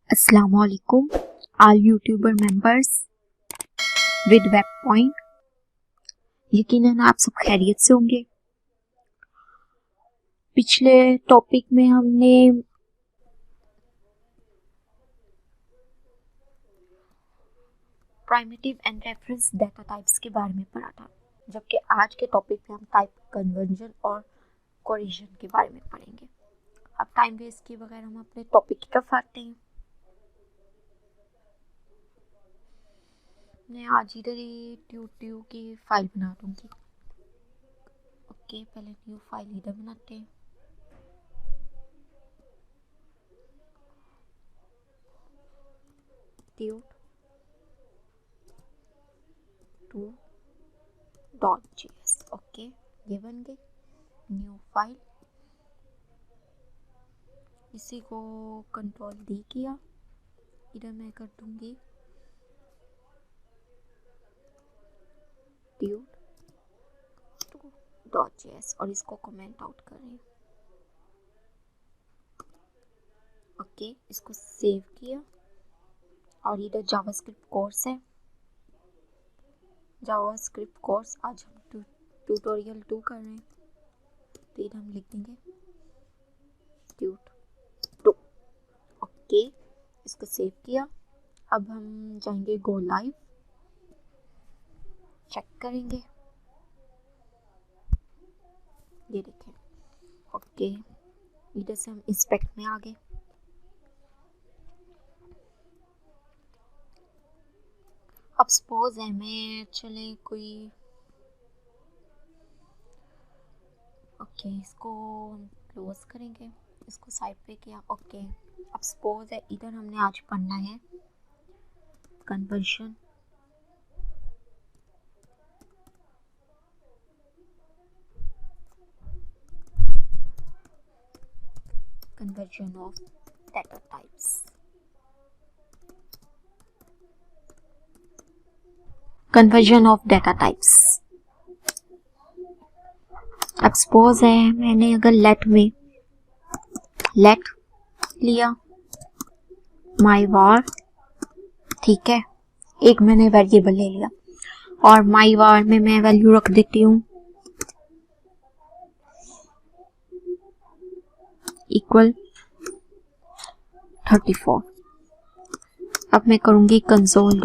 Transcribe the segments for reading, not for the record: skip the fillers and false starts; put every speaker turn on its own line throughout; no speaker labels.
Assalamualaikum all YouTuber members with web point। यकीनन आप सब खैरियत से होंगे। पिछले टॉपिक में हमने primitive and reference data types के बारे में पढ़ा था, जबकि आज के टॉपिक में हम टाइप कन्वर्जन और कोरिजन के बारे में पढ़ेंगे। अब टाइम वेस्ट किए बगैर हम अपने टॉपिक की तरफ आते हैं। मैं आज इधर ही ट्यूब की फाइल बना दूंगी। ओके, पहले न्यू फाइल इधर बनाते हैं। tube2.js। ओके, ये बन गई न्यू फाइल। इसी को कंट्रोल डी किया, इधर मैं कर दूंगी tube2.js और इसको कमेंट आउट करें। ओके, इसको सेव किया और इधर जावास्क्रिप्ट कोर्स है। जावास्क्रिप्ट कोर्स आज हम ट्यूटोरियल 2 कर रहे हैं, तो इधर हम लिख देंगे tut2। ओके, इसको सेव किया। अब हम जाएंगे गो लाइव, चेक करेंगे। ये देखें। ओके, इधर से हम इंस्पेक्ट में आ गए। अब सपोज है मैं चले कोई ओके, इसको क्लोज करेंगे, इसको साइड पे किया। ओके, अब सपोज है इधर हमने आज पढ़ना है conversion of data types. Conversion of data types. अब सपोज है मैंने अगर लेट लिया माई वार, ठीक है, एक मैंने वेरिएबल ले लिया और माई वार में मैं वैल्यू रख देती हूँ इक्वल 34। अब मैं करूंगी console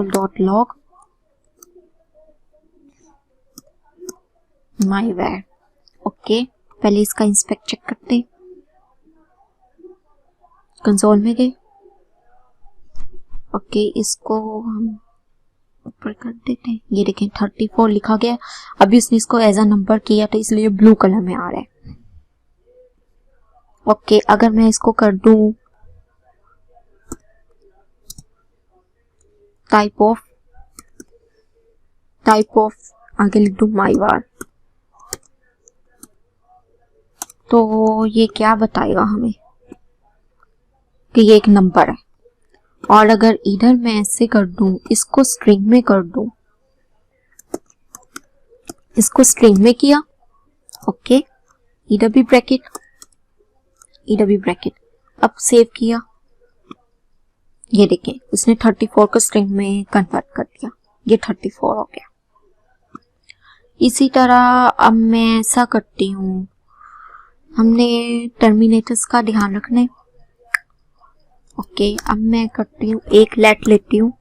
dot log my var. Okay, पहले इसका इंस्पेक्ट चेक करते हैं। कंसोल में गए। ओके, इसको हम ऊपर कर देते हैं। ये देखें 34 लिखा गया। अभी उसने इसको एज अ नंबर किया तो इसलिए ब्लू कलर में आ रहा है। ओके, अगर मैं इसको कर दूं टाइप ऑफ आगे लिख दूं माई वार, तो ये क्या बताएगा हमें कि ये एक नंबर है। और अगर इधर मैं ऐसे कर दूं, इसको स्ट्रिंग में कर दूं, इसको स्ट्रिंग में किया। ओके, इधर भी ब्रैकेट, अब सेव किया। ये देखें उसने 34 को स्ट्रिंग में कन्वर्ट कर दिया, ये 34 हो गया। इसी तरह अब मैं ऐसा करती हूँ, हमने टर्मिनेटर्स का ध्यान रखना है। ओके, अब मैं करती हूँ एक लेट लेती हूँ,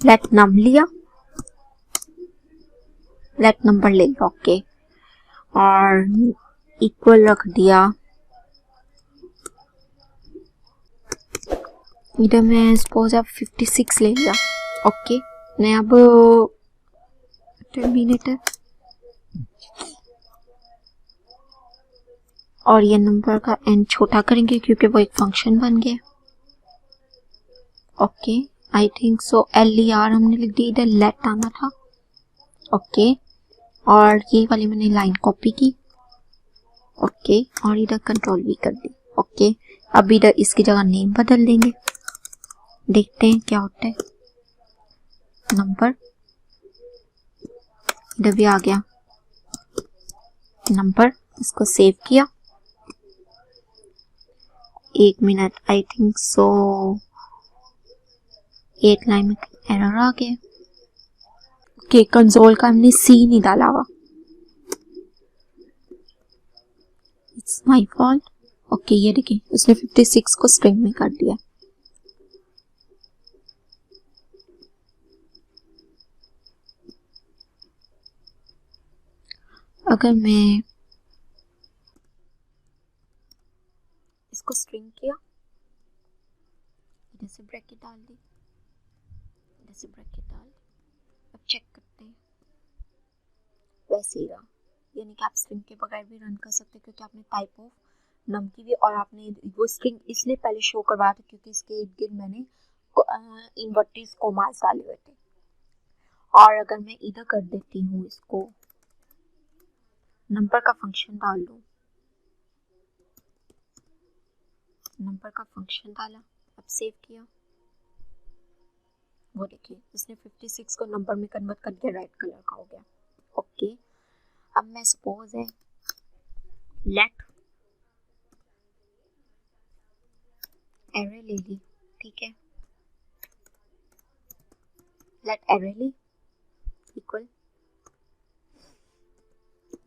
लेट नम लिया, लेट नंबर ले लिया। ओके, और इक्वल रख दिया। इधर मैं सपोज अब 56 ले लिया। ओके, मैं अब टर्मिनेटर और ये नंबर का एंड छोटा करेंगे क्योंकि वो एक फंक्शन बन गया। Okay, I think so LER हमने लिख दी, इधर लेट आना था। ओके, और ये वाली मैंने लाइन कॉपी की। ओके, और इधर कंट्रोल भी कर दी। ओके, अब इधर इसकी जगह नेम बदल देंगे, देखते हैं क्या होता है। नंबर इधर भी आ गया नंबर, इसको सेव किया। 1 minute, I think so 8 line में एरर आ गया। ओके, कंसोल का हमने सी नहीं डाला हुआ, इट्स माय फॉल्ट। ओके, ये देखिए उसने 56 को स्ट्रिंग में कर दिया। अगर मैं इसको स्ट्रिंग किया, इधर से ब्रैकेट डाल दी, इधर से ब्रैकेट डाल दी, अब चेक करते हैं, वैसे ही रहा। यानी कि आप स्ट्रिंग के बगैर भी रन कर सकते हैं, क्योंकि आपने टाइप ऑफ नम की भी, और आपने वो स्ट्रिंग इसलिए पहले शो करवाया था क्योंकि इसके इर्द गिर्द मैंने इन्वर्टेड कोमास डाले हुए थे। और अगर मैं इधर कर देती हूँ, इसको नंबर का फंक्शन डाल दूँ, नंबर का फंक्शन डाला, अब सेव किया, वो देखिए उसने 56 को नंबर में कन्वर्ट कर दिया, रेड कलर का हो गया। ओके, अब मैं सपोज है लेट एरे ले ली, ठीक है, लेट एरे ली इक्वल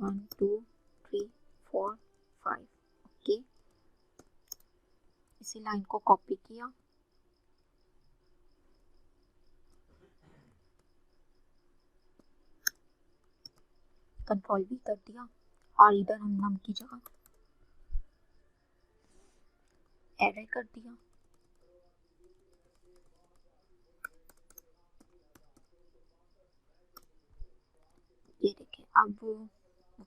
1 2 3 4 5। ओके, इसी लाइन को कॉपी किया, कंट्रोल भी कर दिया, और इधर हम नम की जगह एरे कर दिया। ये देखिए, अब वो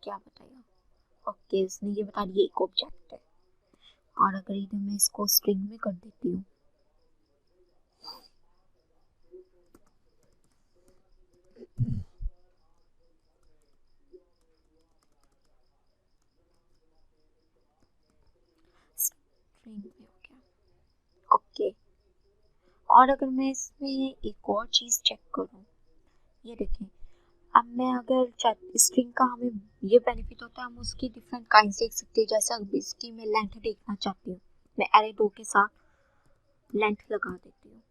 क्या बताएगा। ओके, उसने ये बता दिया एक ऑब्जेक्ट है। और अगर इधर मैं इसको स्ट्रिंग में कर देती हूँ, स्ट्रिंग में हो गया। ओके, और अगर मैं इसमें एक और चीज़ चेक करूँ, ये देखें, अब मैं अगर स्ट्रिंग का हमें ये बेनिफिट होता है, हम उसकी डिफरेंट काइंड्स देख सकते हैं। जैसे अब इसकी मैं लेंथ देखना चाहती हूँ, मैं एरे 2 के साथ लेंथ लगा देती हूँ,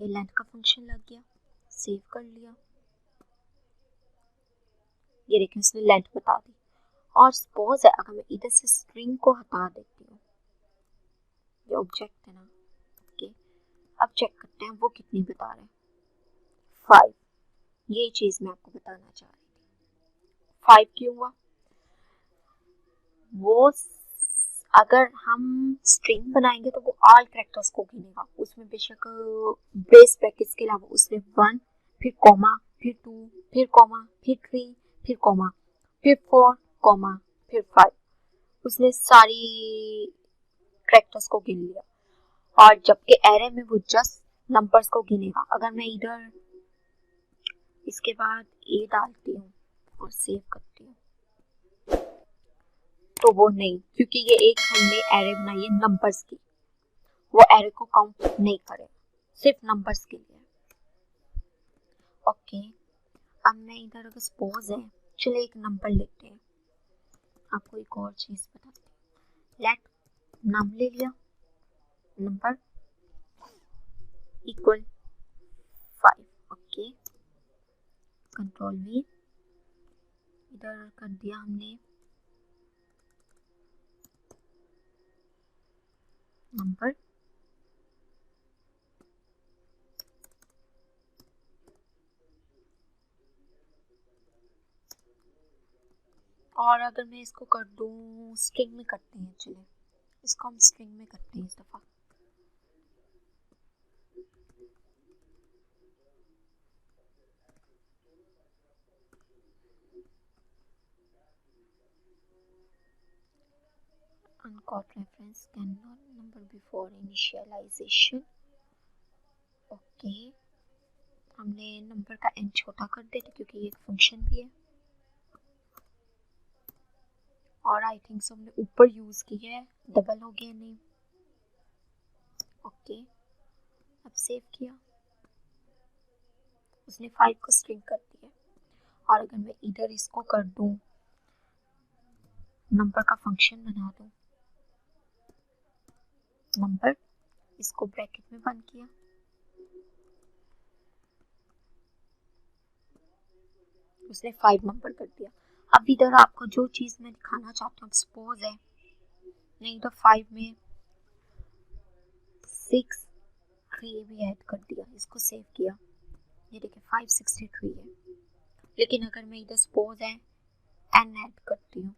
ये लेंथ का फंक्शन लग गया, सेव कर लिया, ये देखिए उसने लेंथ बता दी। और सपोज है अगर मैं इधर से स्ट्रिंग को हटा देती हूँ, ये ऑब्जेक्ट है ना, ओके, अब चेक करते हैं वो कितनी बता रहे हैं, 5। ये चीज़ मैं आपको बताना चाह रही थी, 5 क्यों हुआ, वो अगर हम स्ट्रिंग बनाएंगे तो वो ऑल कैरेक्टर्स को गिनेगा, उसमें बेशक ब्रेस ब्रैकेट्स के अलावा उसने 1 फिर कॉमा फिर 2 फिर कॉमा फिर 3 फिर कॉमा फिर 4 कॉमा फिर 5, उसने सारी कैरेक्टर्स को गिन लिया। और जबकि एरे में वो जस्ट नंबर्स को गिनेगा। अगर मैं इधर इसके बाद ए डालती हूँ और सेव करती हूँ, तो वो नहीं, क्योंकि ये एक हमने एरे बनाई है नंबर्स की, वो एरे को काउंट नहीं करेगा, सिर्फ नंबर्स के लिए। ओके, अब मैं इधर अगर सपोज है, चलो एक नंबर लेते हैं, आपको एक और चीज बताती हूँ, लेट नाम ले लिया, number equal 5। Okay, control V, इधर कर दिया हमने नंबर, और अगर मैं इसको कर दूं स्ट्रिंग में करते हैं, चलिए इसको हम स्ट्रिंग में करते हैं इस दफा। uncaught reference cannot number before initialization। Okay, हमने नंबर का n छोटा कर देते क्योंकि ये एक फंक्शन भी है, और आई थिंक हमने ऊपर यूज की है, डबल हो गया नहीं। ओके, अब सेव किया, उसने 5 को स्ट्रिंग कर दिया। और अगर मैं इधर इसको कर दूं, नंबर का फंक्शन बना दूं, नंबर, इसको ब्रैकेट में बंद किया, उसने 5 नंबर कर दिया। अब इधर आपको जो चीज मैं दिखाना चाहती हूँ, सपोज है नहीं तो 5 में 6 3 भी ऐड कर दिया, इसको सेव किया, ये देखिए 563 है। लेकिन अगर मैं इधर सपोज है n ऐड करती हूँ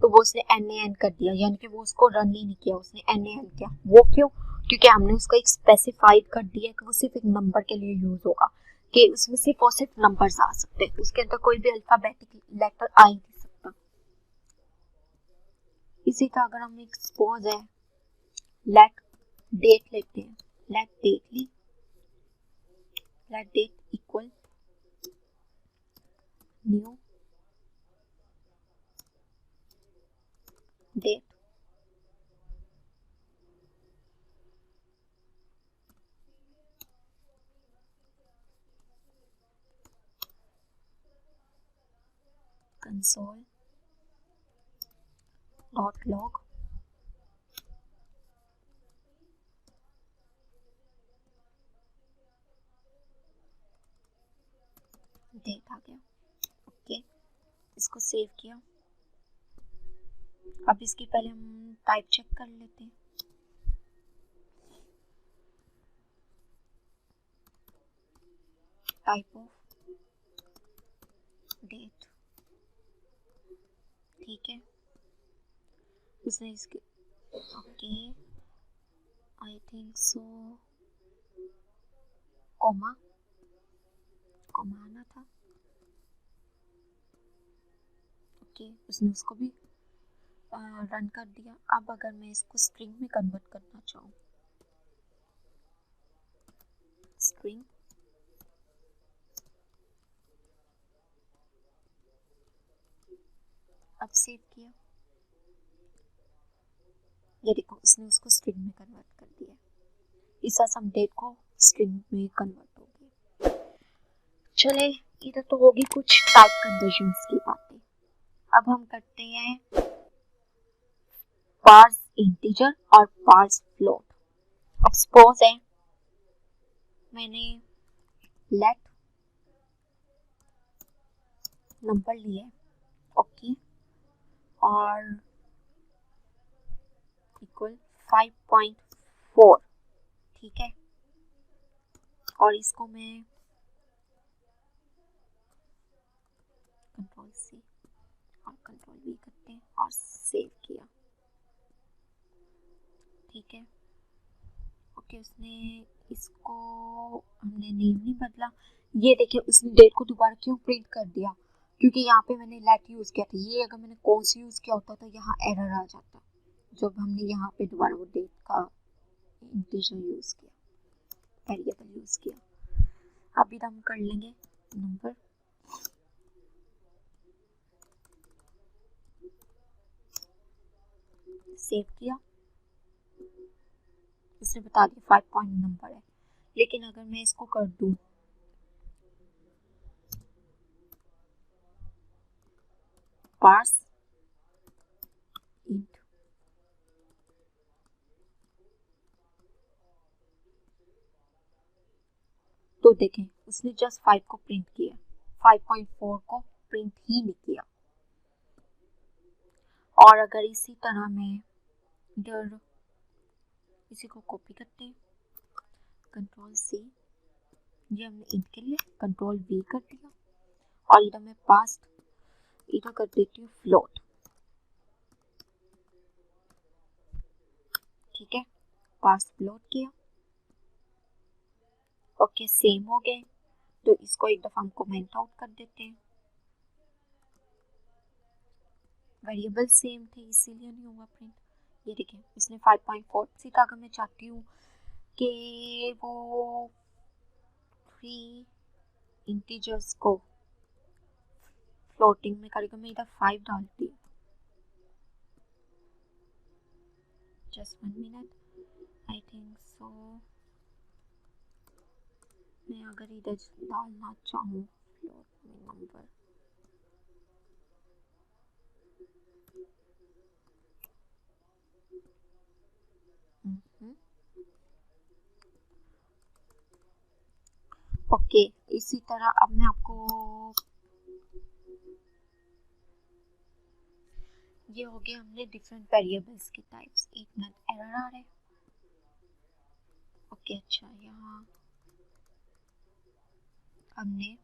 तो वो उसने NaN कर दिया, यानी कि वो उसको रन ही नहीं किया, उसने NaN किया। वो क्यों? क्योंकि हमने उसको एक स्पेसिफाइड कर दिया कि वो सिर्फ एक नंबर के लिए यूज होगा, कि उसमें सिर्फ और सिर्फ नंबर्स आ सकते हैं, उसके अंदर कोई भी अल्फाबेटिक लेटर आ ही नहीं सकता। इसी तरह अगर हम एक सपोज है लेट डेट लेते हैं, let date equal new date, console dot log, date आ गया। ओके, इसको सेव किया। अब इसकी पहले हम टाइप चेक कर लेते हैं। टाइप ऑफ डेट, ठीक है, उसने इसके okay I think so comma आना था। ओके, उसने उसको भी रन कर दिया। अब अगर मैं इसको स्ट्रिंग में कन्वर्ट करना चाहूँ, स्ट्रिंग, अब सेव किया, ये देखो उसने उसको स्ट्रिंग में कन्वर्ट कर दिया। इस तरह हम डेट को स्ट्रिंग में कन्वर्ट हो गई। चले, इधर तो होगी कुछ टाइप कन्वर्जन्स की बातें। अब हम करते हैं पार्स इंटीजर और पार्स फ्लोट। अब सपोज है मैंने लेट नंबर लिए, ओके, और इक्वल 5.4, ठीक है, और इसको मैं कंट्रोल C और कंट्रोल V करते हैं और सेव किया, ठीक है। ओके, उसने इसको, हमने नेम नहीं बदला। ये देखिए उसने डेट को दोबारा क्यों प्रिंट कर दिया, क्योंकि यहाँ पे मैंने लेट यूज किया था। ये अगर मैंने कौन सी यूज किया होता तो यहाँ एरर आ जाता, जब हमने यहाँ पे दोबारा वो डेट का इंटीजर यूज किया, वेरिएबल यूज किया। अभी हम कर लेंगे नंबर, सेव किया, उसने बता दिया 5 पॉइंट नंबर है। लेकिन अगर मैं इसको कर दूं पार्स इंट, तो देखें उसने जस्ट 5 को प्रिंट किया, 5.4 को प्रिंट ही नहीं किया। और अगर इसी तरह मैं इधर इसी को कॉपी करते हैं, कंट्रोल C, ये हमने इंट के लिए कंट्रोल V कर दिया, और इधर मैं पास्ट इधर कर देती हूँ फ्लोट, ठीक है, पास्ट फ्लोट किया। ओके, सेम हो गए, तो इसको एक दफा हम कमेंट आउट कर देते हैं। वेरिएबल सेम थे इसीलिए नहीं हुआ प्रिंट। ये देखिए इसने 5.4 सी था। अगर मैं चाहती हूँ कि वो 3 इंटीजर्स को फ्लोटिंग में करेगा, मैं इधर 5 डालती हूँ, just 1 minute, I think so मैं अगर इधर डालना चाहूँ फ्लोट में नंबर, ओके, इसी तरह अब मैं आपको ये हो गया हमने डिफरेंट वेरिएबल्स के टाइप्स। एक मिनट, एरर आ रहा है। ओके अच्छा, यहाँ हमने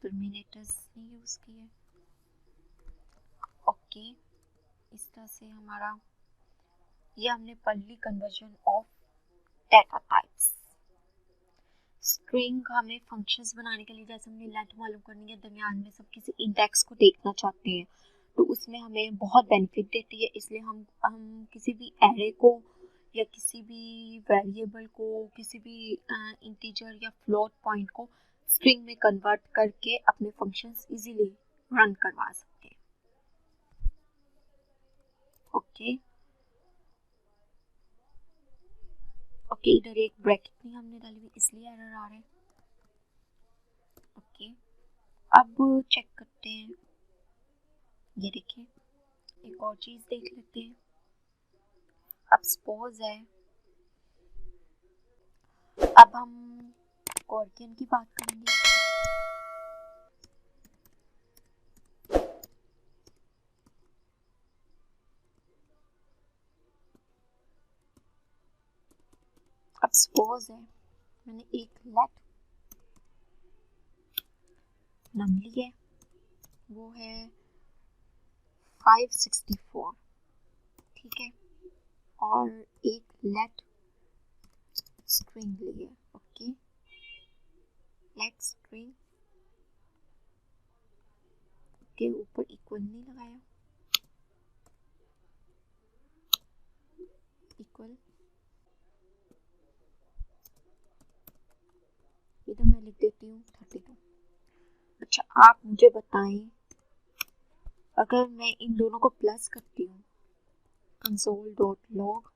टर्मिनेटर्स नहीं यूज किए। ओके, इस तरह से हमारा ये हमने पढ़ ली conversion of data types. String हमें फंक्शंस बनाने के लिए, जैसे हमने लेंथ मालूम करनी है, दरमियान में सब किसी इंडेक्स को देखना चाहते हैं तो उसमें हमें बहुत बेनिफिट देती है। इसलिए हम किसी भी एरे को या किसी भी वेरिएबल को, किसी भी इंटीजर या फ्लोट पॉइंट को स्ट्रिंग में कन्वर्ट करके अपने फंक्शंस इजीली रन करवा सकते हैं। ओके ओके, इधर एक ब्रैकेट नहीं हमने डाली हुई इसलिए एरर आ रहा है। ओके, अब चेक करते हैं, ये देखिए एक और चीज देख लेते हैं। अब सपोज है, अब हम कोर्कियन की बात करेंगे। अब सपोज है मैंने एक लेट नम लिया, वो है 564, ठीक है, और एक लेट स्ट्रिंग लिए। ओके, लेट स्ट्रिंग के ऊपर इक्वल नहीं लगाया, इक्वल इधर मैं लिख देती हूँ 32। अच्छा, आप मुझे बताएं, अगर मैं इन दोनों को प्लस करती हूँ console.log,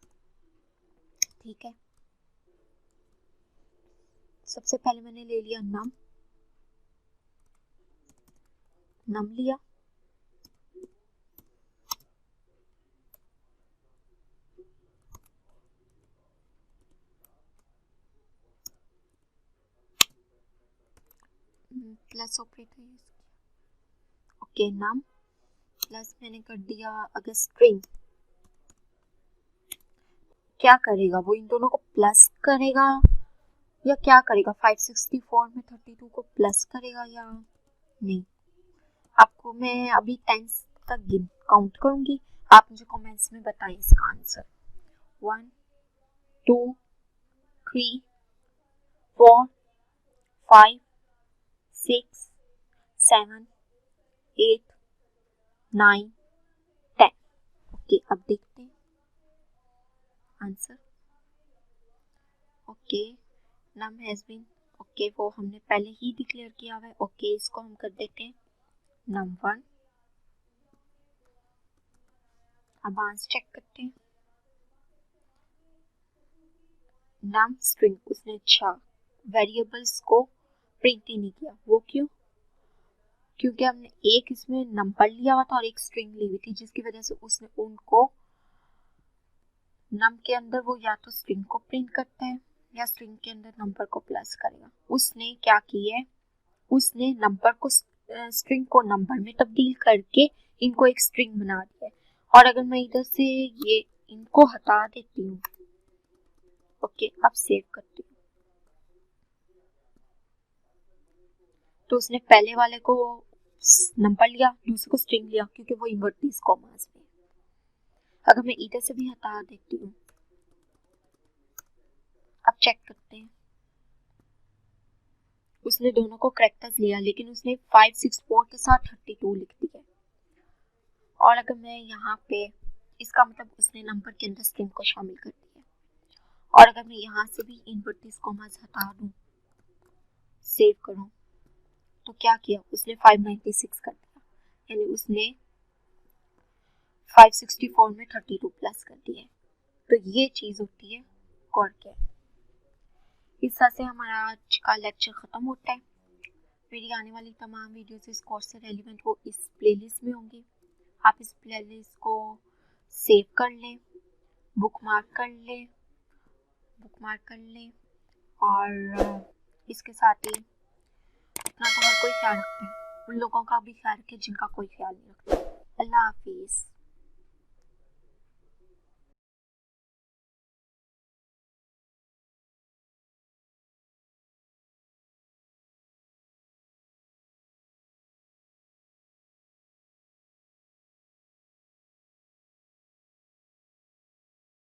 ठीक है, सबसे पहले मैंने ले लिया नम लिया, प्लस ऑपरेटर यूज किया। ओके, नम प्लस मैंने कर दिया, अगर स्ट्रिंग क्या करेगा, वो इन दोनों को प्लस करेगा या क्या करेगा, 564 में 32 को प्लस करेगा या नहीं। आपको मैं अभी 10 तक काउंट करूंगी, आप मुझे कमेंट्स में बताएं इसका आंसर। 1 2 3 4 5 6 7 8 9 10। ओके, अब देखते हैं answer. Okay, num has been, okay वो हमने पहले ही डिक्लेयर किया हुआ है। ओके, इसको हम कर देते हैं num1। अब आंसर चेक करते हैं, नम स्ट्रिंग उसने अच्छा वेरिएबल्स को प्रिंट ही नहीं किया। वो क्यों? क्योंकि हमने एक इसमें नंबर लिया हुआ था और एक स्ट्रिंग ली हुई थी, जिसकी वजह से उसने उनको नम के अंदर वो या तो स्ट्रिंग को प्रिंट करता है या स्ट्रिंग के अंदर नंबर को प्लस करेगा। उसने क्या किया है, उसने नंबर को स्ट्रिंग को नंबर में तब्दील करके इनको एक स्ट्रिंग बना दिया है। और अगर मैं इधर से ये इनको हटा देती हूँ, ओके अब सेव करती हूँ, तो उसने पहले वाले को नंबर लिया, दूसरे को स्ट्रिंग लिया, क्योंकि वो इन्वर्टिस कॉमास में। अगर मैं इधर से भी हटा देती हूँ, अब चेक करते हैं, उसने दोनों को करेक्टर्स लिया लेकिन उसने 564 के साथ 32 लिख दिया। और अगर मैं यहाँ पे, इसका मतलब उसने नंबर के अंदर स्ट्रिंग को शामिल कर दिया। और अगर मैं यहाँ से भी इन्वर्टिस कॉमास हटा दूँ, सेव करूँ, तो क्या किया उसने 596 कर दिया, यानी उसने 564 में 32 प्लस कर दिया। तो ये चीज़ होती है कोर्कियन। इस तरह से हमारा आज का लेक्चर ख़त्म होता है। मेरी आने वाली तमाम वीडियोस इस कोर्स से रेलिवेंट वो इस प्लेलिस्ट में होंगी। आप इस प्लेलिस्ट को सेव कर लें, बुकमार्क कर लें और इसके साथ ही इतना तो हर कोई ख्याल रखता है, उन लोगों का भी ख्याल रखें जिनका कोई ख्याल नहीं रखता। अल्लाह हाफिज।